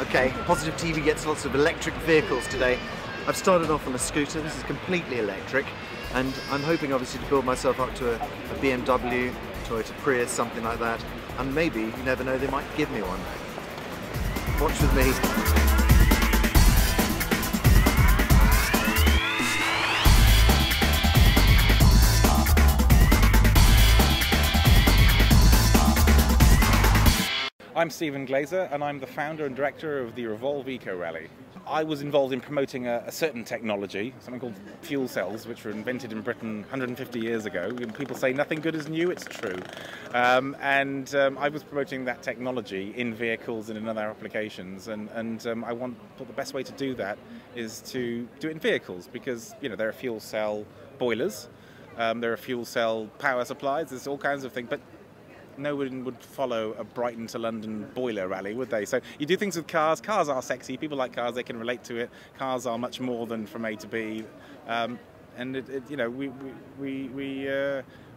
Okay, Positive TV gets lots of electric vehicles today. I've started off on a scooter. This is completely electric, and I'm hoping obviously to build myself up to a BMW, Toyota Prius, something like that, and maybe, you never know, they might give me one. Watch with me. I'm Stephen Glazer, and I'm the founder and director of the Revolve Eco Rally. I was involved in promoting a certain technology, something called fuel cells, which were invented in Britain 150 years ago. People say nothing good is new, it's true. I was promoting that technology in vehicles and in other applications, and I thought the best way to do that is to do it in vehicles, because there are fuel cell boilers, there are fuel cell power supplies, there's all kinds of things, but no one would follow a Brighton to London boiler rally, would they? So you do things with cars. Cars are sexy. People like cars. They can relate to it. Cars are much more than from A to B,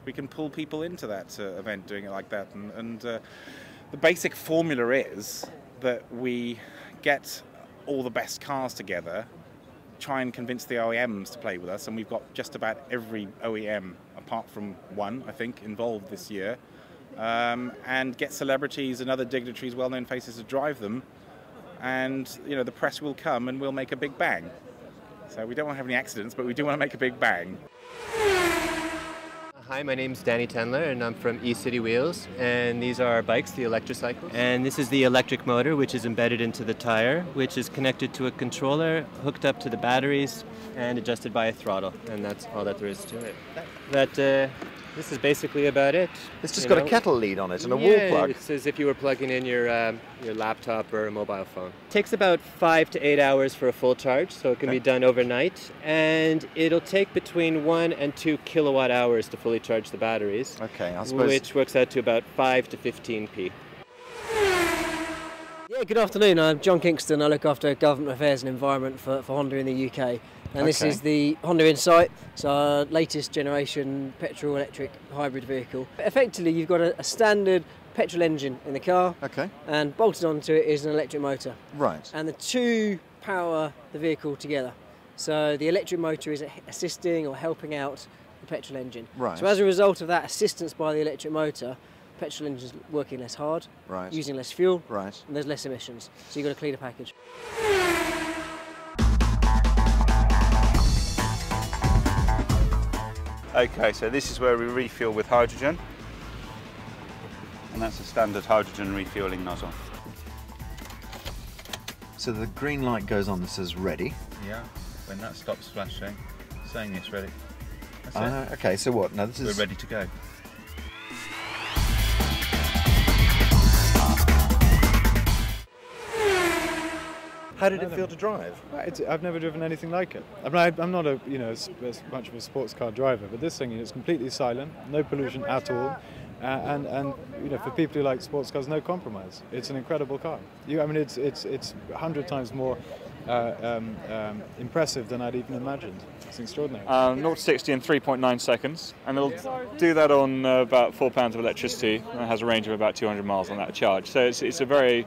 we can pull people into that event doing it like that. And the basic formula is that we get all the best cars together, try and convince the OEMs to play with us, and we've got just about every OEM, apart from one, I think, involved this year. And get celebrities and other dignitaries, well-known faces to drive them, and the press will come and we'll make a big bang. So we don't want to have any accidents, but we do want to make a big bang. Hi, my name's Danny Tendler, and I'm from E-City Wheels, and these are our bikes, the electrocycles. And this is the electric motor, which is embedded into the tire, which is connected to a controller, hooked up to the batteries, and adjusted by a throttle, and that's all that there is to it. This is basically about it. It's just got a kettle lead on it and a wall plug. It's as if you were plugging in your laptop or a mobile phone. It takes about 5 to 8 hours for a full charge, so it can be done overnight. And it'll take between 1 and 2 kilowatt hours to fully charge the batteries. Okay, I suppose. Which works out to about 5 to 15p. Yeah, good afternoon. I'm John Kingston. I look after government affairs and environment for Honda in the UK. And this is the Honda Insight. It's our latest generation petrol-electric hybrid vehicle. Effectively, you've got a standard petrol engine in the car. Okay. And bolted onto it is an electric motor. Right. And the two power the vehicle together. So the electric motor is assisting or helping out the petrol engine. Right. So as a result of that assistance by the electric motor, the petrol engine is working less hard, right, using less fuel, right, and there's less emissions. So you've got a cleaner package. Okay, so this is where we refuel with hydrogen, and that's a standard hydrogen refueling nozzle. So the green light goes on that says ready. Yeah, when that stops flashing, saying it's ready. That's it. Okay, so what? Now this is... We're ready to go. How did it feel to drive? I've never driven anything like it. I mean, I'm not as much of a sports car driver, but this thing is completely silent, no pollution at all, and for people who like sports cars, no compromise. It's an incredible car. I mean, it's 100 times more impressive than I'd even imagined. It's extraordinary. 0 to 60 in 3.9 seconds, and it'll do that on about 4 pounds of electricity, and it has a range of about 200 miles on that charge. So it's a very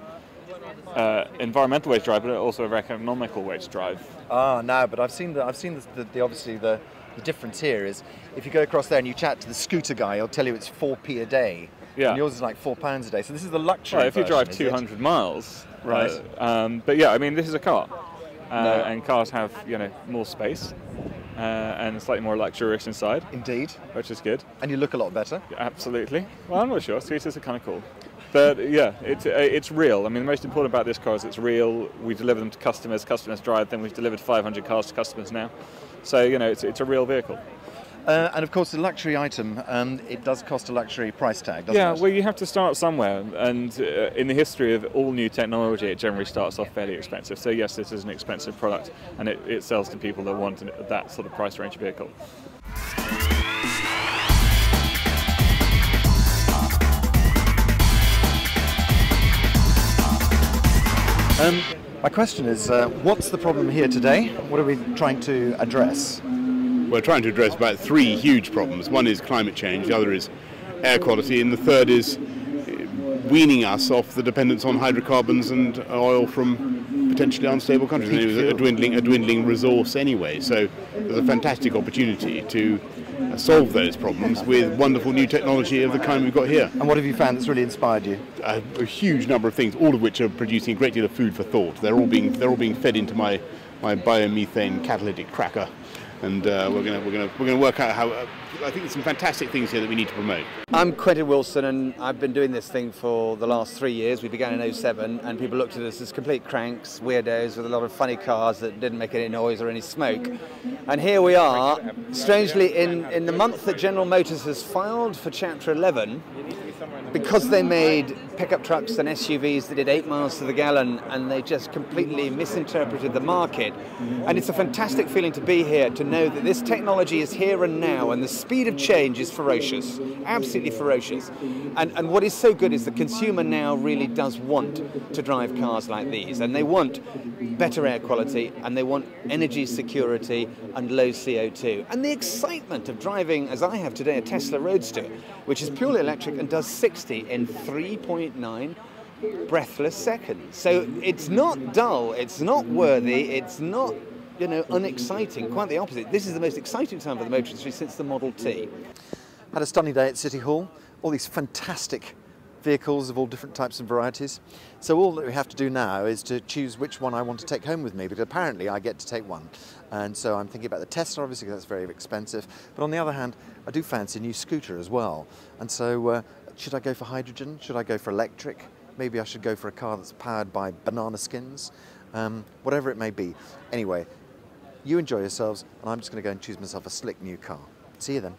environmental way to drive, but also a very economical way to drive. No, but I've seen obviously the difference here is if you go across there and you chat to the scooter guy, he'll tell you it's 4p a day. Yeah. And yours is like £4 a day. So this is the luxury Right, if you drive version, 200 miles, right? But yeah, I mean, this is a car, and cars have more space and slightly more luxurious inside. Indeed. Which is good. And you look a lot better. Yeah, absolutely. Well, I'm not sure. Scooters are kind of cool. But yeah, it's real. I mean, the most important about this car is it's real. We deliver them to customers. Customers drive them. We've delivered 500 cars to customers now. So it's a real vehicle. And of course, the luxury item, it does cost a luxury price tag, doesn't it? Yeah, well, you have to start somewhere. And in the history of all new technology, it generally starts off fairly expensive. So yes, this is an expensive product, and it sells to people that want that sort of price range vehicle. My question is, what's the problem here today? What are we trying to address? We're trying to address about 3 huge problems. One is climate change, the other is air quality, and the third is weaning us off the dependence on hydrocarbons and oil from potentially unstable countries. And it was a dwindling resource anyway. So there's a fantastic opportunity to solve those problems with wonderful new technology of the kind we've got here. And what have you found that's really inspired you? A huge number of things, all of which are producing a great deal of food for thought. They're all being fed into my biomethane catalytic cracker, and we're going to work out how. I think there's some fantastic things here that we need to promote. I'm Quentin Wilson, and I've been doing this thing for the last 3 years. We began in '07, and people looked at us as complete cranks, weirdos with a lot of funny cars that didn't make any noise or any smoke. And here we are, strangely, in the month that General Motors has filed for Chapter 11, because they made pickup trucks and SUVs that did 8 miles to the gallon, and they just completely misinterpreted the market. And it's a fantastic feeling to be here, to know that this technology is here and now, and the speed of change is ferocious, absolutely ferocious. And what is so good is the consumer now really does want to drive cars like these, and they want better air quality, and they want energy security and low CO2. And the excitement of driving, as I have today, a Tesla Roadster, which is purely electric and does 60 in 3.9 breathless seconds. So it's not dull, it's not worthy, it's not, you know, unexciting. Quite the opposite. This is the most exciting time for the motor industry since the Model T. Had a stunning day at City Hall. All these fantastic vehicles of all different types and varieties. So all that we have to do now is to choose which one I want to take home with me, because apparently I get to take one. And so I'm thinking about the Tesla, obviously, because that's very expensive. But on the other hand, I do fancy a new scooter as well. And so should I go for hydrogen? Should I go for electric? Maybe I should go for a car that's powered by banana skins. Whatever it may be. Anyway, you enjoy yourselves, and I'm just going to go and choose myself a slick new car. See you then.